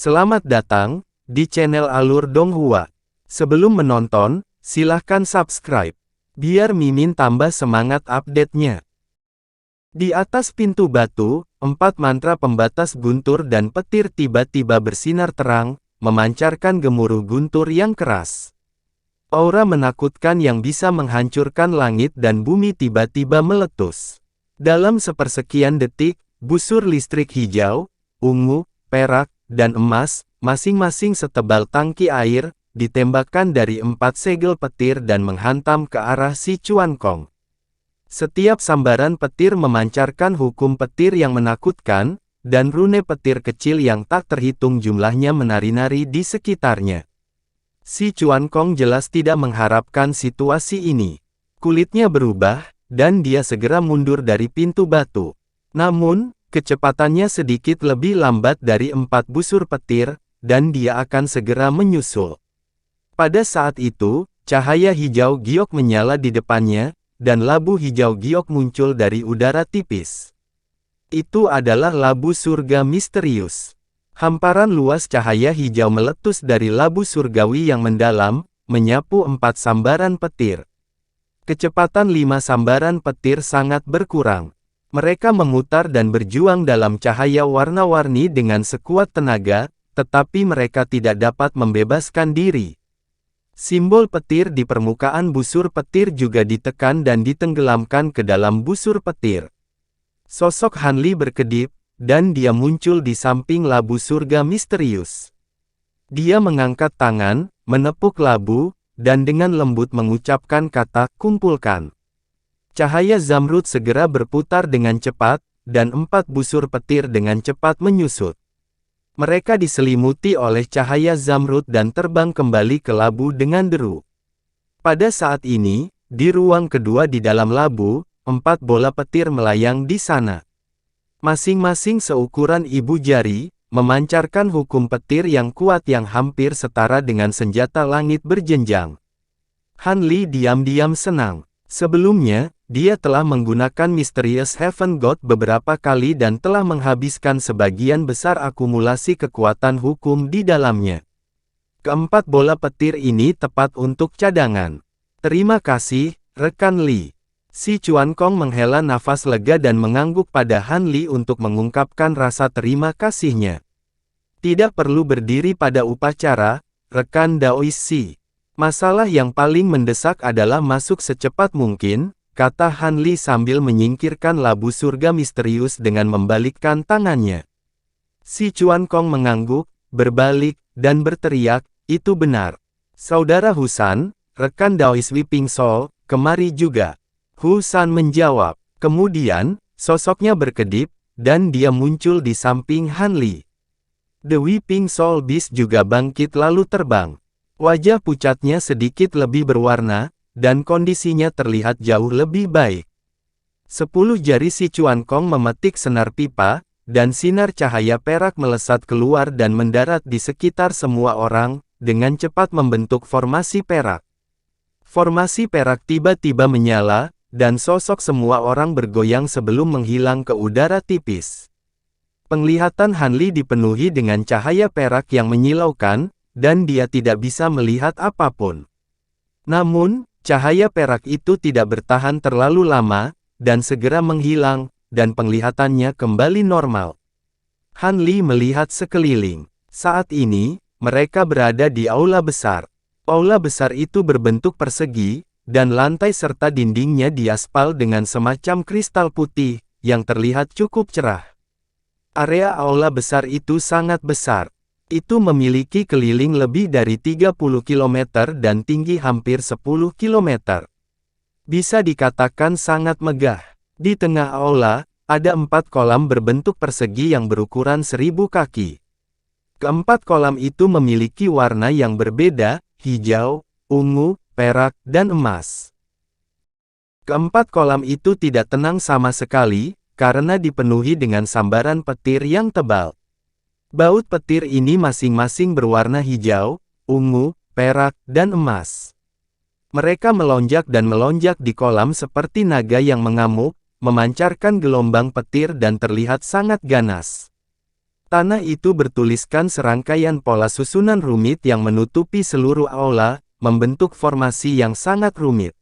Selamat datang di channel Alur Donghua. Sebelum menonton, silahkan subscribe, biar Mimin tambah semangat update-nya. Di atas pintu batu, 4 mantra pembatas guntur dan petir tiba-tiba bersinar terang, memancarkan gemuruh guntur yang keras. Aura menakutkan yang bisa menghancurkan langit dan bumi tiba-tiba meletus. Dalam sepersekian detik, busur listrik hijau, ungu, perak, dan emas, masing-masing setebal tangki air, ditembakkan dari 4 segel petir dan menghantam ke arah si Chuan Kong. Setiap sambaran petir memancarkan hukum petir yang menakutkan, dan rune petir kecil yang tak terhitung jumlahnya menari-nari di sekitarnya. Si Chuan Kong jelas tidak mengharapkan situasi ini. Kulitnya berubah, dan dia segera mundur dari pintu batu. Namun, kecepatannya sedikit lebih lambat dari 4 busur petir, dan dia akan segera menyusul. Pada saat itu, cahaya hijau giok menyala di depannya, dan labu hijau giok muncul dari udara tipis. Itu adalah labu surga misterius. Hamparan luas cahaya hijau meletus dari labu surgawi yang mendalam, menyapu 4 sambaran petir. Kecepatan 5 sambaran petir sangat berkurang. Mereka memutar dan berjuang dalam cahaya warna-warni dengan sekuat tenaga, tetapi mereka tidak dapat membebaskan diri. Simbol petir di permukaan busur petir juga ditekan dan ditenggelamkan ke dalam busur petir. Sosok Han Li berkedip, dan dia muncul di samping labu surga misterius. Dia mengangkat tangan, menepuk labu, dan dengan lembut mengucapkan kata, "Kumpulkan." Cahaya zamrud segera berputar dengan cepat, dan 4 busur petir dengan cepat menyusut. Mereka diselimuti oleh cahaya zamrud dan terbang kembali ke labu dengan deru. Pada saat ini, di ruang kedua di dalam labu, 4 bola petir melayang di sana. Masing-masing seukuran ibu jari, memancarkan hukum petir yang kuat yang hampir setara dengan senjata langit berjenjang. Han Li diam-diam senang. Sebelumnya, dia telah menggunakan Mysterious Heaven God beberapa kali dan telah menghabiskan sebagian besar akumulasi kekuatan hukum di dalamnya. Keempat bola petir ini tepat untuk cadangan. Terima kasih, rekan Li. Si Chuan Kong menghela nafas lega dan mengangguk pada Han Li untuk mengungkapkan rasa terima kasihnya. Tidak perlu berdiri pada upacara, rekan Daois Si. Masalah yang paling mendesak adalah masuk secepat mungkin, kata Han Li sambil menyingkirkan labu surga misterius dengan membalikkan tangannya. Si Chuan Kong mengangguk, berbalik, dan berteriak, "Itu benar. Saudara Husan, rekan Daois Weeping Soul, kemari juga." Husan menjawab. Kemudian, sosoknya berkedip, dan dia muncul di samping Han Li. The Weeping Soul Beast juga bangkit lalu terbang. Wajah pucatnya sedikit lebih berwarna, dan kondisinya terlihat jauh lebih baik. 10 jari si Chuan Kong memetik senar pipa, dan sinar cahaya perak melesat keluar dan mendarat di sekitar semua orang, dengan cepat membentuk formasi perak. Formasi perak tiba-tiba menyala, dan sosok semua orang bergoyang sebelum menghilang ke udara tipis. Penglihatan Han Li dipenuhi dengan cahaya perak yang menyilaukan, dan dia tidak bisa melihat apapun. Namun, cahaya perak itu tidak bertahan terlalu lama, dan segera menghilang, dan penglihatannya kembali normal. Han Li melihat sekeliling. Saat ini, mereka berada di aula besar. Aula besar itu berbentuk persegi, dan lantai serta dindingnya diaspal dengan semacam kristal putih, yang terlihat cukup cerah. Area aula besar itu sangat besar. Itu memiliki keliling lebih dari 30 km dan tinggi hampir 10 km. Bisa dikatakan sangat megah. Di tengah aula, ada 4 kolam berbentuk persegi yang berukuran 1000 kaki. Keempat kolam itu memiliki warna yang berbeda, hijau, ungu, perak, dan emas. Keempat kolam itu tidak tenang sama sekali, karena dipenuhi dengan sambaran petir yang tebal. Baut petir ini masing-masing berwarna hijau, ungu, perak, dan emas. Mereka melonjak dan melonjak di kolam seperti naga yang mengamuk, memancarkan gelombang petir dan terlihat sangat ganas. Tanah itu bertuliskan serangkaian pola susunan rumit yang menutupi seluruh aula, membentuk formasi yang sangat rumit.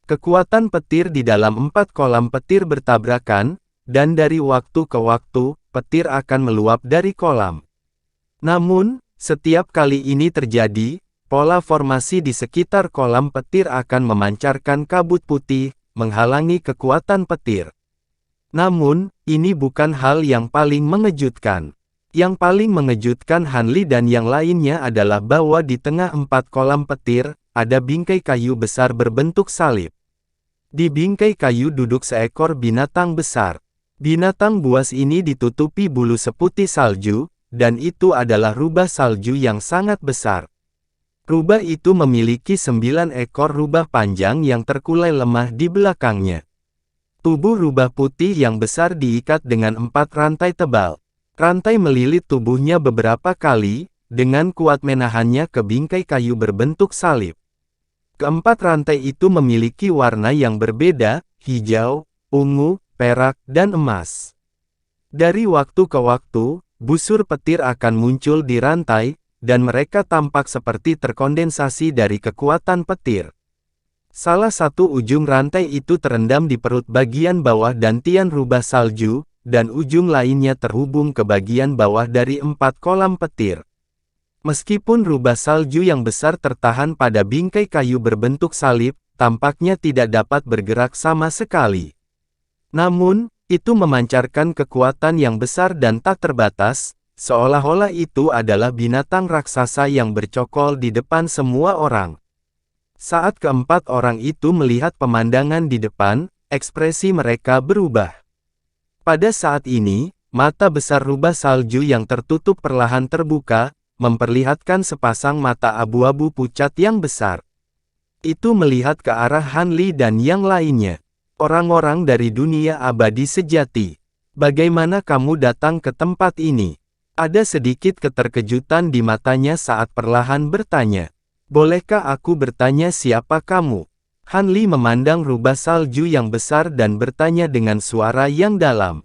Kekuatan petir di dalam 4 kolam petir bertabrakan, dan dari waktu ke waktu, petir akan meluap dari kolam. Namun, setiap kali ini terjadi, pola formasi di sekitar kolam petir akan memancarkan kabut putih, menghalangi kekuatan petir. Namun, ini bukan hal yang paling mengejutkan. Yang paling mengejutkan Hanli dan yang lainnya adalah bahwa di tengah 4 kolam petir, ada bingkai kayu besar berbentuk salib. Di bingkai kayu duduk seekor binatang besar. Binatang buas ini ditutupi bulu seputih salju, dan itu adalah rubah salju yang sangat besar. Rubah itu memiliki 9 ekor rubah panjang yang terkulai lemah di belakangnya. Tubuh rubah putih yang besar diikat dengan 4 rantai tebal. Rantai melilit tubuhnya beberapa kali, dengan kuat menahannya ke bingkai kayu berbentuk salib. Keempat rantai itu memiliki warna yang berbeda, hijau, ungu, perak, dan emas. Dari waktu ke waktu, busur petir akan muncul di rantai, dan mereka tampak seperti terkondensasi dari kekuatan petir. Salah satu ujung rantai itu terendam di perut bagian bawah dan tian rubah salju, dan ujung lainnya terhubung ke bagian bawah dari 4 kolam petir. Meskipun rubah salju yang besar tertahan pada bingkai kayu berbentuk salib, tampaknya tidak dapat bergerak sama sekali. Namun, itu memancarkan kekuatan yang besar dan tak terbatas, seolah-olah itu adalah binatang raksasa yang bercokol di depan semua orang. Saat keempat orang itu melihat pemandangan di depan, ekspresi mereka berubah. Pada saat ini, mata besar rubah salju yang tertutup perlahan terbuka, memperlihatkan sepasang mata abu-abu pucat yang besar. Itu melihat ke arah Hanli dan yang lainnya. Orang-orang dari dunia abadi sejati. Bagaimana kamu datang ke tempat ini? Ada sedikit keterkejutan di matanya saat perlahan bertanya. Bolehkah aku bertanya siapa kamu? Hanli memandang rubah salju yang besar dan bertanya dengan suara yang dalam.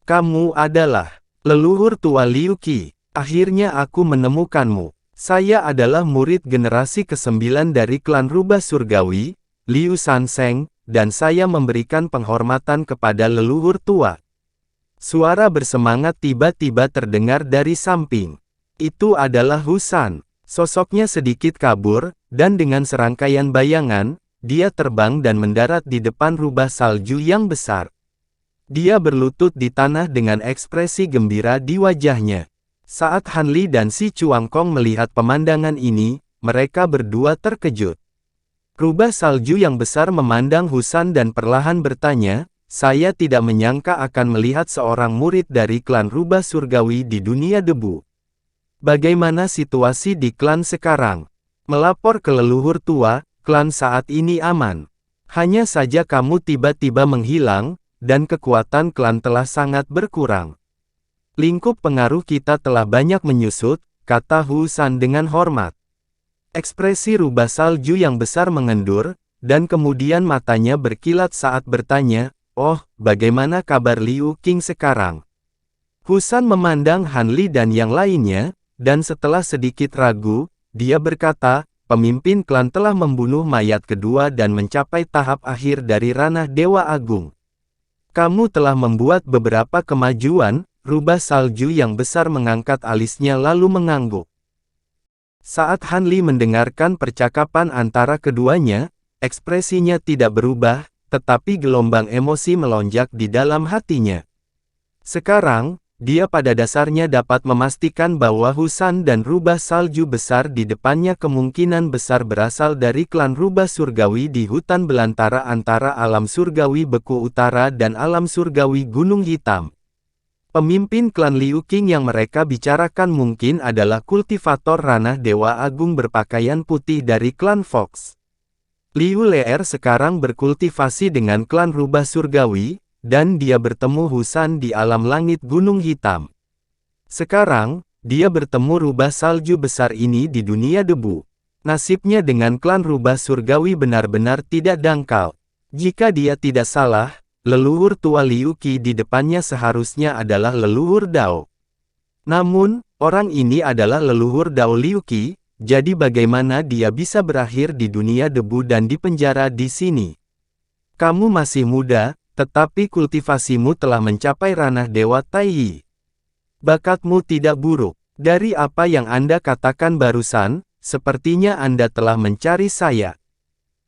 Kamu adalah leluhur tua Liu Qi. Akhirnya aku menemukanmu. Saya adalah murid generasi ke-9 dari klan rubah surgawi, Liu Sanseng, dan saya memberikan penghormatan kepada leluhur tua. Suara bersemangat tiba-tiba terdengar dari samping. Itu adalah Husan. Sosoknya sedikit kabur, dan dengan serangkaian bayangan, dia terbang dan mendarat di depan rubah salju yang besar. Dia berlutut di tanah dengan ekspresi gembira di wajahnya. Saat Hanli dan si Chuangkong melihat pemandangan ini, mereka berdua terkejut. Rubah salju yang besar memandang Husan dan perlahan bertanya, saya tidak menyangka akan melihat seorang murid dari klan rubah surgawi di dunia debu. Bagaimana situasi di klan sekarang? Melapor ke leluhur tua, klan saat ini aman. Hanya saja kamu tiba-tiba menghilang, dan kekuatan klan telah sangat berkurang. Lingkup pengaruh kita telah banyak menyusut, kata Husan dengan hormat. Ekspresi rubah salju yang besar mengendur, dan kemudian matanya berkilat saat bertanya, oh, bagaimana kabar Liu Qing sekarang? Husan memandang Hanli dan yang lainnya, dan setelah sedikit ragu, dia berkata, pemimpin klan telah membunuh mayat kedua dan mencapai tahap akhir dari ranah Dewa Agung. Kamu telah membuat beberapa kemajuan, rubah salju yang besar mengangkat alisnya lalu mengangguk. Saat Hanli mendengarkan percakapan antara keduanya, ekspresinya tidak berubah, tetapi gelombang emosi melonjak di dalam hatinya. Sekarang, dia pada dasarnya dapat memastikan bahwa Husan dan rubah salju besar di depannya kemungkinan besar berasal dari klan rubah surgawi di hutan belantara antara alam surgawi Beku Utara dan alam surgawi Gunung Hitam. Pemimpin klan Liu Qing yang mereka bicarakan mungkin adalah kultivator ranah Dewa Agung berpakaian putih dari klan Fox. Liu Leer sekarang berkultivasi dengan klan rubah surgawi, dan dia bertemu Husan di alam langit Gunung Hitam. Sekarang, dia bertemu rubah salju besar ini di dunia debu. Nasibnya dengan klan rubah surgawi benar-benar tidak dangkal. Jika dia tidak salah, leluhur tua Liu Qi di depannya seharusnya adalah leluhur Dao. Namun, orang ini adalah leluhur Dao Liuqi, jadi bagaimana dia bisa berakhir di dunia debu dan dipenjara di sini? Kamu masih muda, tetapi kultivasimu telah mencapai ranah Dewa Taiyi. Bakatmu tidak buruk. Dari apa yang Anda katakan barusan, sepertinya Anda telah mencari saya.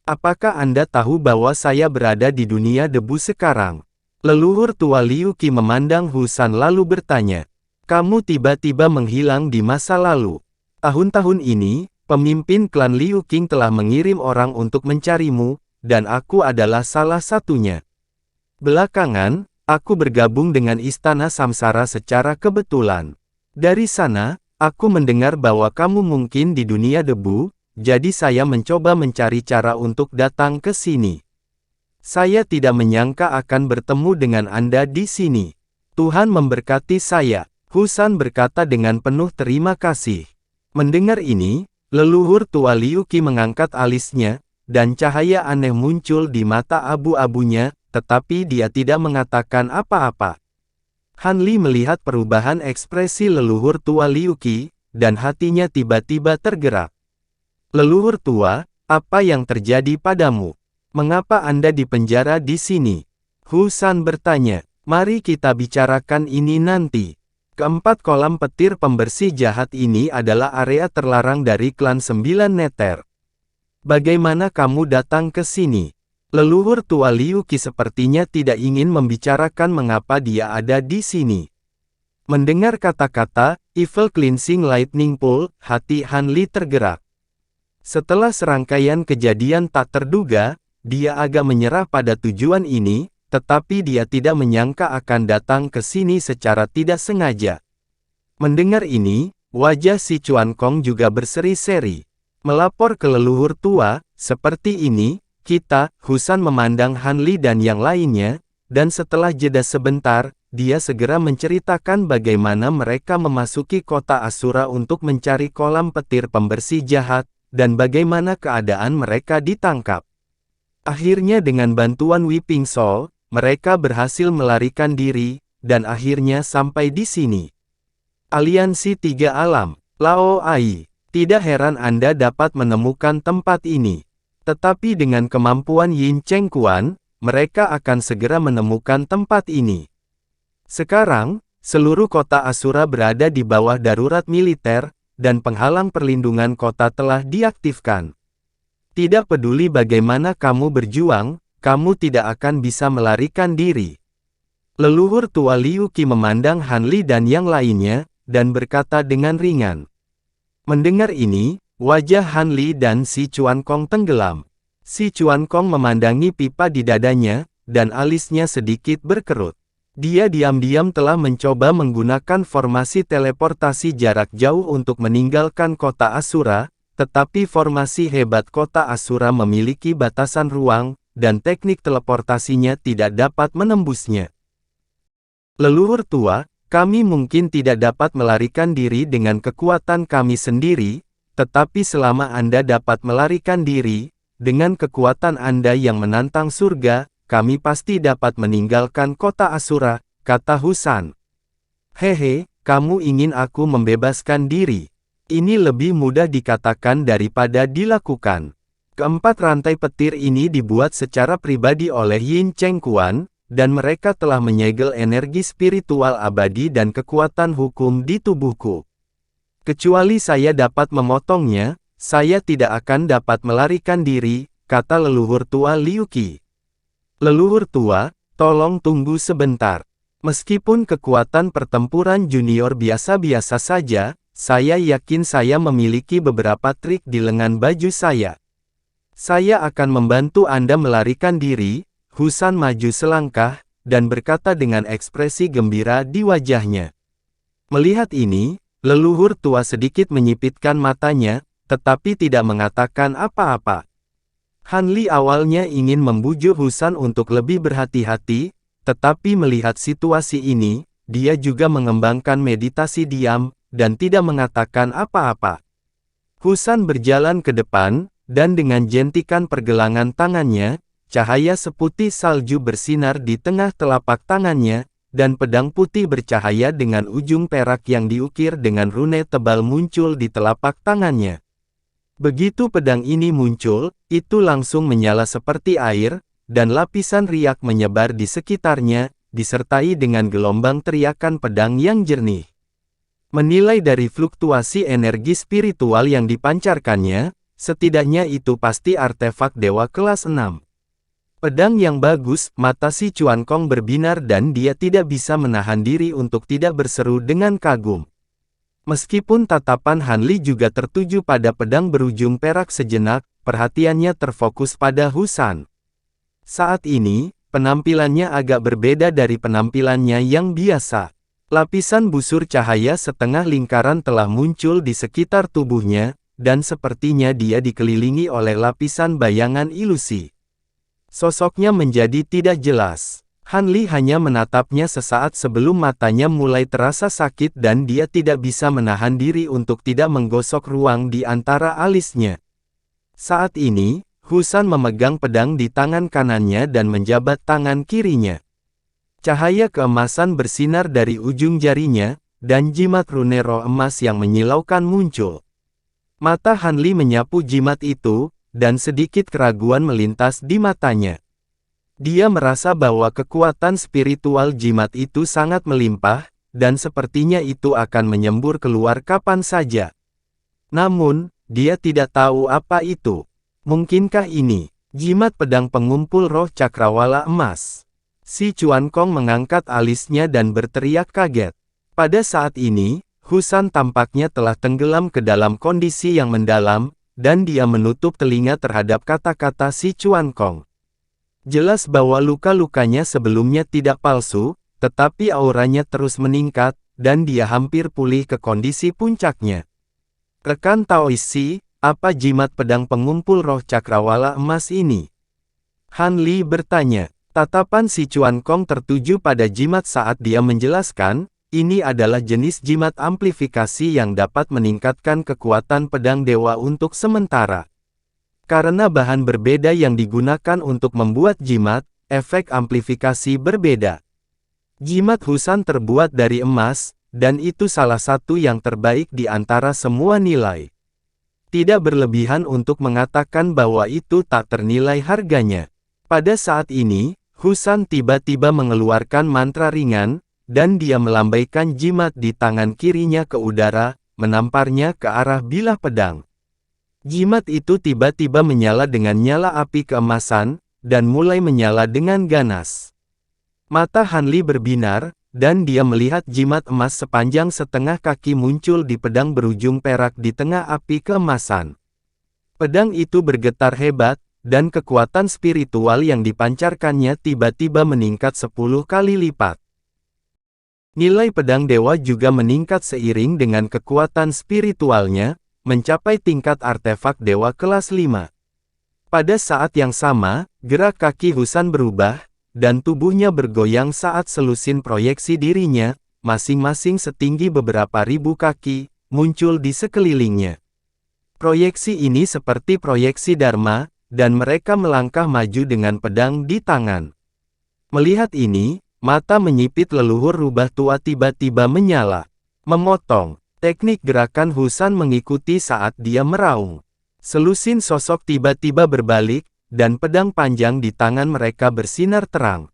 Apakah Anda tahu bahwa saya berada di dunia debu sekarang? Leluhur tua Liuqi memandang Husan lalu bertanya. Kamu tiba-tiba menghilang di masa lalu. Tahun-tahun ini, pemimpin klan Liu Qing telah mengirim orang untuk mencarimu, dan aku adalah salah satunya. Belakangan, aku bergabung dengan Istana Samsara secara kebetulan. Dari sana, aku mendengar bahwa kamu mungkin di dunia debu, jadi saya mencoba mencari cara untuk datang ke sini. Saya tidak menyangka akan bertemu dengan Anda di sini. Tuhan memberkati saya, Husan berkata dengan penuh terima kasih. Mendengar ini, leluhur tua Liu Qi mengangkat alisnya, dan cahaya aneh muncul di mata abu-abunya, tetapi dia tidak mengatakan apa-apa. Han Li melihat perubahan ekspresi leluhur tua Liu Qi, dan hatinya tiba-tiba tergerak. Leluhur tua, apa yang terjadi padamu? Mengapa Anda dipenjara di sini? Husan bertanya. Mari kita bicarakan ini nanti. Keempat kolam petir pembersih jahat ini adalah area terlarang dari klan 9 Neter. Bagaimana kamu datang ke sini? Leluhur tua Liu Qi sepertinya tidak ingin membicarakan mengapa dia ada di sini. Mendengar kata-kata, Evil Cleansing Lightning Pool, hati Han Li tergerak. Setelah serangkaian kejadian tak terduga, dia agak menyerah pada tujuan ini, tetapi dia tidak menyangka akan datang ke sini secara tidak sengaja. Mendengar ini, wajah si Chuan Kong juga berseri-seri. Melapor ke leluhur tua, seperti ini, kita, Husan memandang Han Li dan yang lainnya, dan setelah jeda sebentar, dia segera menceritakan bagaimana mereka memasuki kota Asura untuk mencari kolam petir pembersih jahat, dan bagaimana keadaan mereka ditangkap. Akhirnya dengan bantuan Weeping Soul, mereka berhasil melarikan diri, dan akhirnya sampai di sini. Aliansi Tiga Alam, Lao Ai. Tidak heran Anda dapat menemukan tempat ini. Tetapi dengan kemampuan Yin Cheng Quan, mereka akan segera menemukan tempat ini. Sekarang, seluruh kota Asura berada di bawah darurat militer, dan penghalang perlindungan kota telah diaktifkan. Tidak peduli bagaimana kamu berjuang, kamu tidak akan bisa melarikan diri. Leluhur tua Liu Qi memandang Han Li dan yang lainnya, dan berkata dengan ringan. Mendengar ini, wajah Han Li dan si Chuan Kong tenggelam. Si Chuan Kong memandangi pipa di dadanya, dan alisnya sedikit berkerut. Dia diam-diam telah mencoba menggunakan formasi teleportasi jarak jauh untuk meninggalkan kota Asura, tetapi formasi hebat kota Asura memiliki batasan ruang, dan teknik teleportasinya tidak dapat menembusnya. Leluhur tua, kami mungkin tidak dapat melarikan diri dengan kekuatan kami sendiri, tetapi selama Anda dapat melarikan diri, dengan kekuatan Anda yang menantang surga, kami pasti dapat meninggalkan kota Asura, kata Husan. Hehe, kamu ingin aku membebaskan diri. Ini lebih mudah dikatakan daripada dilakukan. Keempat rantai petir ini dibuat secara pribadi oleh Yin Cheng Quan, dan mereka telah menyegel energi spiritual abadi dan kekuatan hukum di tubuhku. Kecuali saya dapat memotongnya, saya tidak akan dapat melarikan diri, kata leluhur tua Liu Qi. Leluhur tua, tolong tunggu sebentar. Meskipun kekuatan pertempuran junior biasa-biasa saja, saya yakin saya memiliki beberapa trik di lengan baju saya. Saya akan membantu Anda melarikan diri. Husan maju selangkah, dan berkata dengan ekspresi gembira di wajahnya. Melihat ini, leluhur tua sedikit menyipitkan matanya, tetapi tidak mengatakan apa-apa. Han Li awalnya ingin membujuk Husan untuk lebih berhati-hati, tetapi melihat situasi ini, dia juga mengembangkan meditasi diam, dan tidak mengatakan apa-apa. Husan berjalan ke depan, dan dengan jentikan pergelangan tangannya, cahaya seputih salju bersinar di tengah telapak tangannya, dan pedang putih bercahaya dengan ujung perak yang diukir dengan rune tebal muncul di telapak tangannya. Begitu pedang ini muncul, itu langsung menyala seperti air, dan lapisan riak menyebar di sekitarnya, disertai dengan gelombang teriakan pedang yang jernih. Menilai dari fluktuasi energi spiritual yang dipancarkannya, setidaknya itu pasti artefak dewa kelas 6. Pedang yang bagus, mata si Chuan Kong berbinar dan dia tidak bisa menahan diri untuk tidak berseru dengan kagum. Meskipun tatapan Han Li juga tertuju pada pedang berujung perak sejenak, perhatiannya terfokus pada Husan. Saat ini, penampilannya agak berbeda dari penampilannya yang biasa. Lapisan busur cahaya setengah lingkaran telah muncul di sekitar tubuhnya, dan sepertinya dia dikelilingi oleh lapisan bayangan ilusi. Sosoknya menjadi tidak jelas. Han Li hanya menatapnya sesaat sebelum matanya mulai terasa sakit dan dia tidak bisa menahan diri untuk tidak menggosok ruang di antara alisnya. Saat ini, Husan memegang pedang di tangan kanannya dan menjabat tangan kirinya. Cahaya keemasan bersinar dari ujung jarinya, dan jimat rune roh emas yang menyilaukan muncul. Mata Han Li menyapu jimat itu, dan sedikit keraguan melintas di matanya. Dia merasa bahwa kekuatan spiritual jimat itu sangat melimpah, dan sepertinya itu akan menyembur keluar kapan saja. Namun, dia tidak tahu apa itu. Mungkinkah ini jimat pedang pengumpul roh cakrawala emas? Si Chuan Kong mengangkat alisnya dan berteriak kaget. Pada saat ini, Husan tampaknya telah tenggelam ke dalam kondisi yang mendalam, dan dia menutup telinga terhadap kata-kata si Chuan Kong. Jelas bahwa luka-lukanya sebelumnya tidak palsu, tetapi auranya terus meningkat, dan dia hampir pulih ke kondisi puncaknya. Rekan Taoisi, apa jimat pedang pengumpul roh cakrawala emas ini? Han Li bertanya. Tatapan si Chuan Kong tertuju pada jimat saat dia menjelaskan, ini adalah jenis jimat amplifikasi yang dapat meningkatkan kekuatan pedang dewa untuk sementara. Karena bahan berbeda yang digunakan untuk membuat jimat, efek amplifikasi berbeda. Jimat Husan terbuat dari emas, dan itu salah satu yang terbaik di antara semua nilai. Tidak berlebihan untuk mengatakan bahwa itu tak ternilai harganya. Pada saat ini, Husan tiba-tiba mengeluarkan mantra ringan, dan dia melambaikan jimat di tangan kirinya ke udara, menamparnya ke arah bilah pedang. Jimat itu tiba-tiba menyala dengan nyala api keemasan, dan mulai menyala dengan ganas. Mata Han Li berbinar, dan dia melihat jimat emas sepanjang setengah kaki muncul di pedang berujung perak di tengah api keemasan. Pedang itu bergetar hebat, dan kekuatan spiritual yang dipancarkannya tiba-tiba meningkat 10 kali lipat. Nilai pedang dewa juga meningkat seiring dengan kekuatan spiritualnya, mencapai tingkat artefak dewa kelas 5. Pada saat yang sama, gerak kaki Husan berubah, dan tubuhnya bergoyang saat selusin proyeksi dirinya, masing-masing setinggi beberapa ribu kaki, muncul di sekelilingnya. Proyeksi ini seperti proyeksi Dharma, dan mereka melangkah maju dengan pedang di tangan. Melihat ini, mata menyipit leluhur rubah tua tiba-tiba menyala. Memotong. Teknik gerakan Husan mengikuti saat dia meraung. Selusin sosok tiba-tiba berbalik, dan pedang panjang di tangan mereka bersinar terang.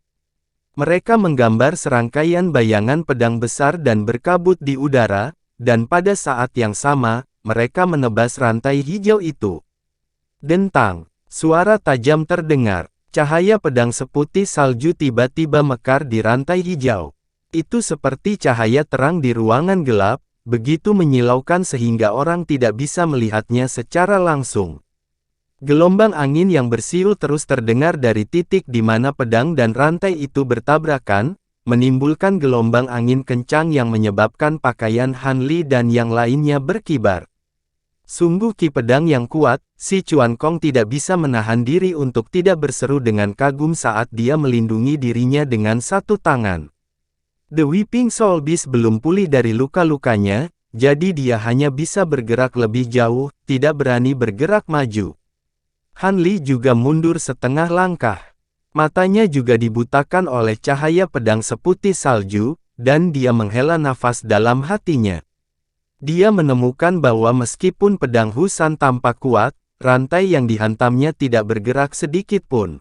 Mereka menggambar serangkaian bayangan pedang besar dan berkabut di udara, dan pada saat yang sama, mereka menebas rantai hijau itu. Dentang. Suara tajam terdengar. Cahaya pedang seputih salju tiba-tiba mekar di rantai hijau. Itu seperti cahaya terang di ruangan gelap, begitu menyilaukan sehingga orang tidak bisa melihatnya secara langsung. Gelombang angin yang bersiul terus terdengar dari titik di mana pedang dan rantai itu bertabrakan, menimbulkan gelombang angin kencang yang menyebabkan pakaian Han Li dan yang lainnya berkibar. Sungguh ki pedang yang kuat, si Chuan Kong tidak bisa menahan diri untuk tidak berseru dengan kagum saat dia melindungi dirinya dengan satu tangan. The Weeping Soul Beast belum pulih dari luka-lukanya, jadi dia hanya bisa bergerak lebih jauh, tidak berani bergerak maju. Han Li juga mundur setengah langkah. Matanya juga dibutakan oleh cahaya pedang seputih salju, dan dia menghela nafas dalam hatinya. Dia menemukan bahwa meskipun pedang Husan tampak kuat, rantai yang dihantamnya tidak bergerak sedikit pun.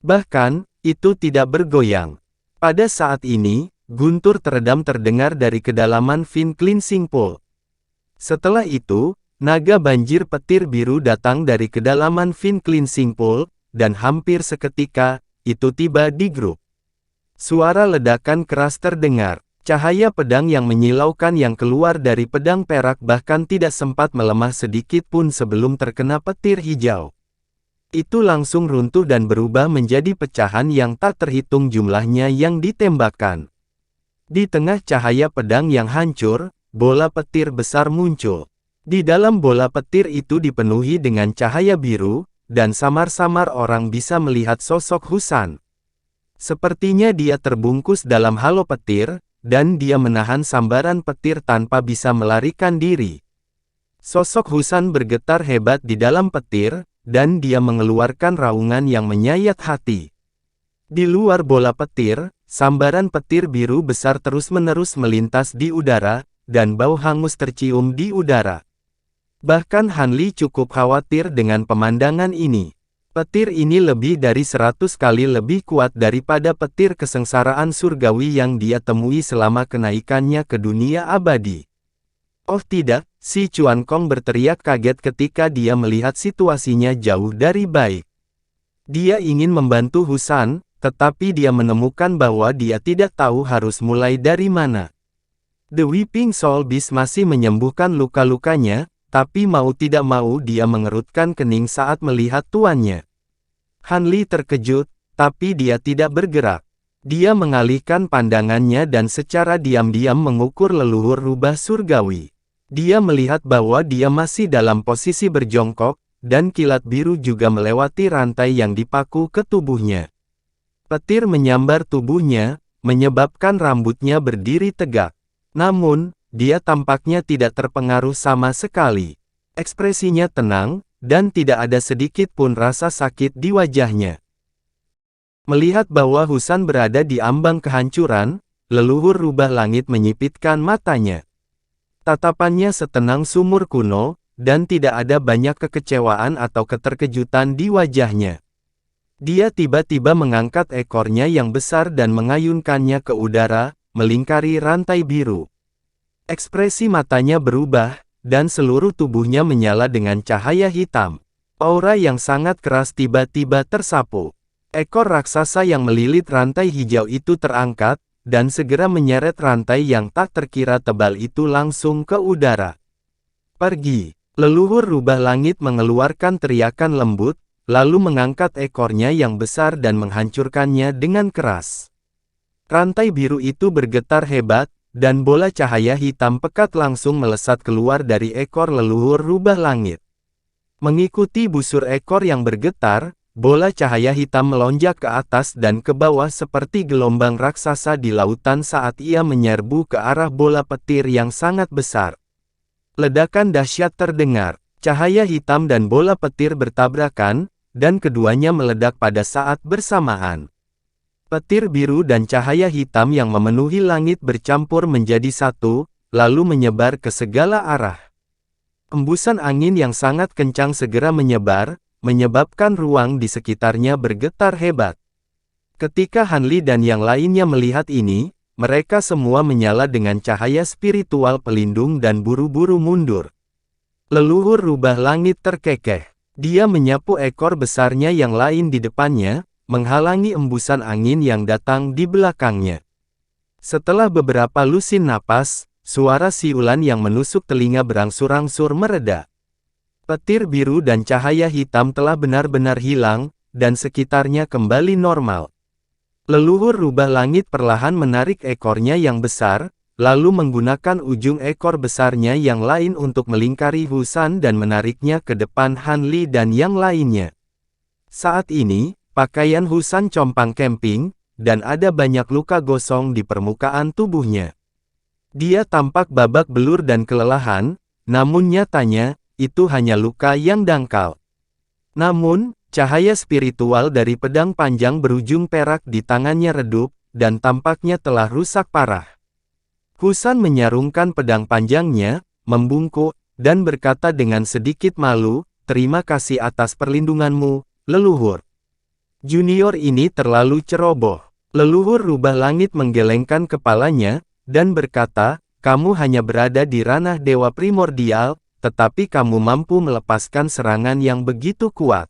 Bahkan, itu tidak bergoyang. Pada saat ini, guntur teredam terdengar dari kedalaman Fin Cleansing Pool. Setelah itu, naga banjir petir biru datang dari kedalaman Fin Cleansing Pool, dan hampir seketika, itu tiba di grup. Suara ledakan keras terdengar. Cahaya pedang yang menyilaukan yang keluar dari pedang perak bahkan tidak sempat melemah sedikit pun sebelum terkena petir hijau. Itu langsung runtuh dan berubah menjadi pecahan yang tak terhitung jumlahnya yang ditembakkan. Di tengah cahaya pedang yang hancur, bola petir besar muncul. Di dalam bola petir itu dipenuhi dengan cahaya biru, dan samar-samar orang bisa melihat sosok Husan. Sepertinya dia terbungkus dalam halo petir, dan dia menahan sambaran petir tanpa bisa melarikan diri. Sosok Husan bergetar hebat di dalam petir, dan dia mengeluarkan raungan yang menyayat hati. Di luar bola petir, sambaran petir biru besar terus-menerus melintas di udara, dan bau hangus tercium di udara. Bahkan Han Li cukup khawatir dengan pemandangan ini. Petir ini lebih dari 100 kali lebih kuat daripada petir kesengsaraan surgawi yang dia temui selama kenaikannya ke dunia abadi. Oh tidak, si Chuan Kong berteriak kaget ketika dia melihat situasinya jauh dari baik. Dia ingin membantu Husan, tetapi dia menemukan bahwa dia tidak tahu harus mulai dari mana. The Weeping Soul Beast masih menyembuhkan luka-lukanya, tapi mau tidak mau dia mengerutkan kening saat melihat tuannya. Han Li terkejut, tapi dia tidak bergerak. Dia mengalihkan pandangannya dan secara diam-diam mengukur leluhur rubah surgawi. Dia melihat bahwa dia masih dalam posisi berjongkok, dan kilat biru juga melewati rantai yang dipaku ke tubuhnya. Petir menyambar tubuhnya, menyebabkan rambutnya berdiri tegak. Namun, dia tampaknya tidak terpengaruh sama sekali. Ekspresinya tenang, dan tidak ada sedikit pun rasa sakit di wajahnya. Melihat bahwa Husan berada di ambang kehancuran, leluhur rubah langit menyipitkan matanya. Tatapannya setenang sumur kuno, dan tidak ada banyak kekecewaan atau keterkejutan di wajahnya. Dia tiba-tiba mengangkat ekornya yang besar dan mengayunkannya ke udara, melingkari rantai biru. Ekspresi matanya berubah, dan seluruh tubuhnya menyala dengan cahaya hitam. Aura yang sangat keras tiba-tiba tersapu. Ekor raksasa yang melilit rantai hijau itu terangkat, dan segera menyeret rantai yang tak terkira tebal itu langsung ke udara. Pergi! Leluhur rubah langit mengeluarkan teriakan lembut, lalu mengangkat ekornya yang besar dan menghancurkannya dengan keras. Rantai biru itu bergetar hebat, dan bola cahaya hitam pekat langsung melesat keluar dari ekor leluhur rubah langit. Mengikuti busur ekor yang bergetar, bola cahaya hitam melonjak ke atas dan ke bawah seperti gelombang raksasa di lautan saat ia menyerbu ke arah bola petir yang sangat besar. Ledakan dahsyat terdengar, cahaya hitam dan bola petir bertabrakan, dan keduanya meledak pada saat bersamaan. Petir biru dan cahaya hitam yang memenuhi langit bercampur menjadi satu, lalu menyebar ke segala arah. Embusan angin yang sangat kencang segera menyebar, menyebabkan ruang di sekitarnya bergetar hebat. Ketika Han Li dan yang lainnya melihat ini, mereka semua menyala dengan cahaya spiritual pelindung dan buru-buru mundur. Leluhur rubah langit terkekeh. Dia menyapu ekor besarnya yang lain di depannya, menghalangi embusan angin yang datang di belakangnya. Setelah beberapa lusin napas, suara siulan yang menusuk telinga berangsur-angsur mereda. Petir biru dan cahaya hitam telah benar-benar hilang, dan sekitarnya kembali normal. Leluhur rubah langit perlahan menarik ekornya yang besar, lalu menggunakan ujung ekor besarnya yang lain untuk melingkari Husan dan menariknya ke depan Han Li dan yang lainnya. Saat ini, pakaian Husan compang camping, dan ada banyak luka gosong di permukaan tubuhnya. Dia tampak babak belur dan kelelahan, namun nyatanya, itu hanya luka yang dangkal. Namun, Cahaya spiritual dari pedang panjang berujung perak di tangannya redup, dan tampaknya telah rusak parah. Husan menyarungkan pedang panjangnya, membungkuk, dan berkata dengan sedikit malu, "Terima kasih atas perlindunganmu, leluhur." Junior ini terlalu ceroboh. Leluhur rubah langit menggelengkan kepalanya, dan berkata, "Kamu hanya berada di ranah dewa primordial, tetapi kamu mampu melepaskan serangan yang begitu kuat.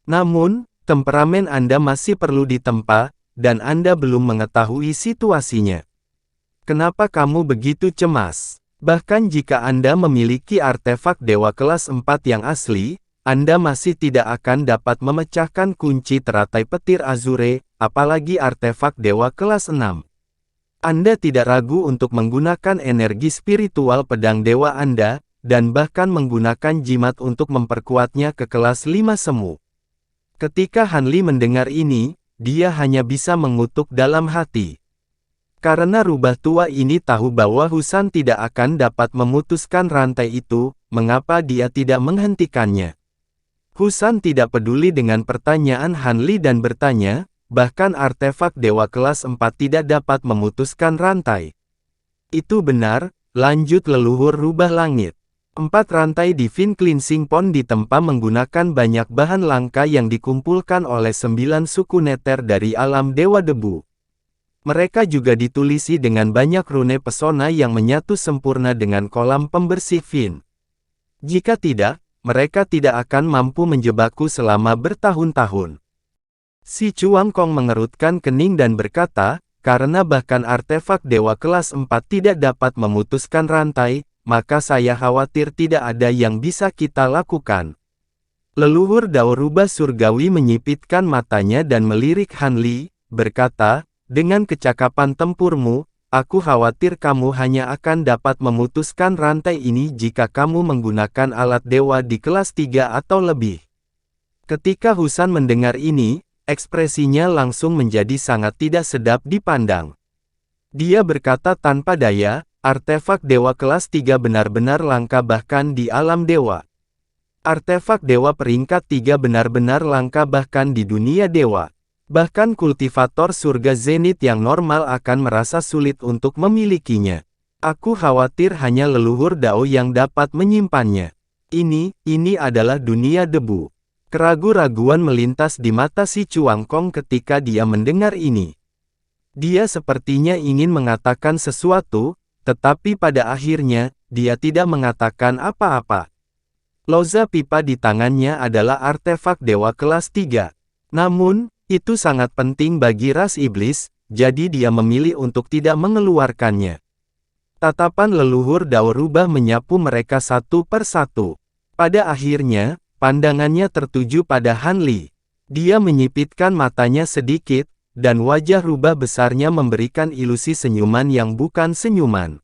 Namun, temperamen Anda masih perlu ditempa, dan Anda belum mengetahui situasinya. Kenapa kamu begitu cemas? Bahkan jika Anda memiliki artefak dewa kelas 4 yang asli, Anda masih tidak akan dapat memecahkan kunci teratai petir Azure, apalagi artefak dewa kelas 6. Anda tidak ragu untuk menggunakan energi spiritual pedang dewa Anda, dan bahkan menggunakan jimat untuk memperkuatnya ke kelas 5 semu." Ketika Han Li mendengar ini, dia hanya bisa mengutuk dalam hati. Karena rubah tua ini tahu bahwa Husan tidak akan dapat memutuskan rantai itu, mengapa dia tidak menghentikannya? Husan tidak peduli dengan pertanyaan Han Li dan bertanya, bahkan artefak dewa kelas 4 tidak dapat memutuskan rantai. "Itu benar," lanjut leluhur rubah langit. 4 rantai Divine Cleansing Pond ditempa menggunakan banyak bahan langka yang dikumpulkan oleh 9 suku neter dari alam dewa debu. Mereka juga ditulisi dengan banyak rune pesona yang menyatu sempurna dengan kolam pembersih Fin. Jika tidak, mereka tidak akan mampu menjebakku selama bertahun-tahun. Si Chuang Kong mengerutkan kening dan berkata, "Karena bahkan artefak dewa kelas 4 tidak dapat memutuskan rantai, maka saya khawatir tidak ada yang bisa kita lakukan." Leluhur Dao Rubah Surgawi menyipitkan matanya dan melirik Han Li, berkata, "Dengan kecakapan tempurmu, aku khawatir kamu hanya akan dapat memutuskan rantai ini jika kamu menggunakan alat dewa di kelas 3 atau lebih." Ketika Husan mendengar ini, ekspresinya langsung menjadi sangat tidak sedap dipandang. Dia berkata tanpa daya, "Artefak dewa kelas 3 benar-benar langka bahkan di alam dewa. Artefak dewa peringkat 3 benar-benar langka bahkan di dunia dewa. Bahkan kultivator surga zenit yang normal akan merasa sulit untuk memilikinya. Aku khawatir hanya leluhur Dao yang dapat menyimpannya. Ini adalah dunia debu." Keraguan-raguan melintas di mata si Chuang Kong ketika dia mendengar ini. Dia sepertinya ingin mengatakan sesuatu, tetapi pada akhirnya, dia tidak mengatakan apa-apa. Loza pipa di tangannya adalah artefak dewa kelas 3. Namun, itu sangat penting bagi ras iblis, jadi dia memilih untuk tidak mengeluarkannya. Tatapan leluhur Dao Rubah menyapu mereka satu per satu. Pada akhirnya, pandangannya tertuju pada Han Li. Dia menyipitkan matanya sedikit, dan wajah rubah besarnya memberikan ilusi senyuman yang bukan senyuman.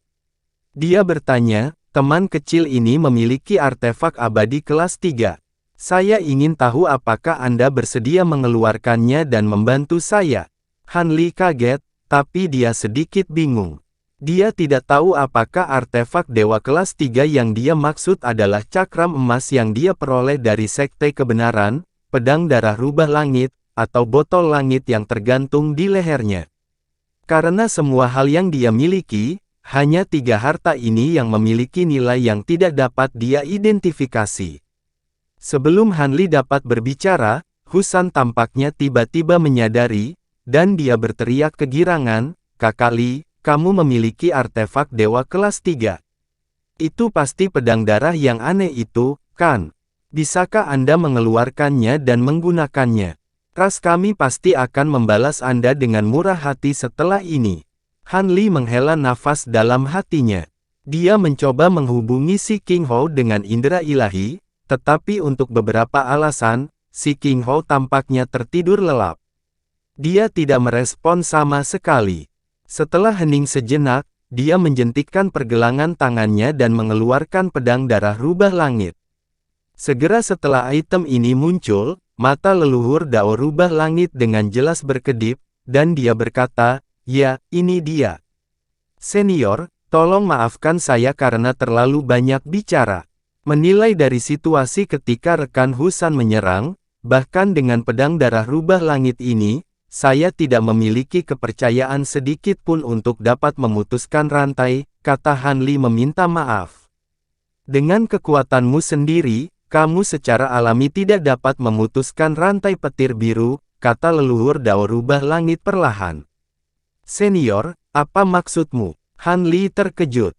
Dia bertanya, "Teman kecil ini memiliki artefak abadi kelas 3. Saya ingin tahu apakah Anda bersedia mengeluarkannya dan membantu saya." Han Li kaget, tapi dia sedikit bingung. Dia tidak tahu apakah artefak dewa kelas 3 yang dia maksud adalah cakram emas yang dia peroleh dari Sekte Kebenaran, pedang darah rubah langit, atau botol langit yang tergantung di lehernya. Karena semua hal yang dia miliki, hanya 3 harta ini yang memiliki nilai yang tidak dapat dia identifikasi. Sebelum Han Li dapat berbicara, Husan tampaknya tiba-tiba menyadari, dan dia berteriak kegirangan, "Kakak Li, kamu memiliki artefak dewa kelas 3. Itu pasti pedang darah yang aneh itu, kan? Bisakah Anda mengeluarkannya dan menggunakannya? Ras kami pasti akan membalas Anda dengan murah hati setelah ini." Han Li menghela nafas dalam hatinya. Dia mencoba menghubungi si King Hou dengan indera ilahi, tetapi untuk beberapa alasan, si King Hou tampaknya tertidur lelap. Dia tidak merespon sama sekali. Setelah hening sejenak, dia menjentikkan pergelangan tangannya dan mengeluarkan pedang darah rubah langit. Segera setelah item ini muncul, mata leluhur Dao rubah langit dengan jelas berkedip, dan dia berkata, "Ya, ini dia. Senior, tolong maafkan saya karena terlalu banyak bicara." Menilai dari situasi ketika rekan Husan menyerang, Bahkan dengan pedang darah rubah langit ini, saya tidak memiliki kepercayaan sedikit pun untuk dapat memutuskan rantai, kata Han Li meminta maaf. Dengan kekuatanmu sendiri, kamu secara alami tidak dapat memutuskan rantai petir biru, kata leluhur Dao rubah langit perlahan. Senior, apa maksudmu? Han Li terkejut.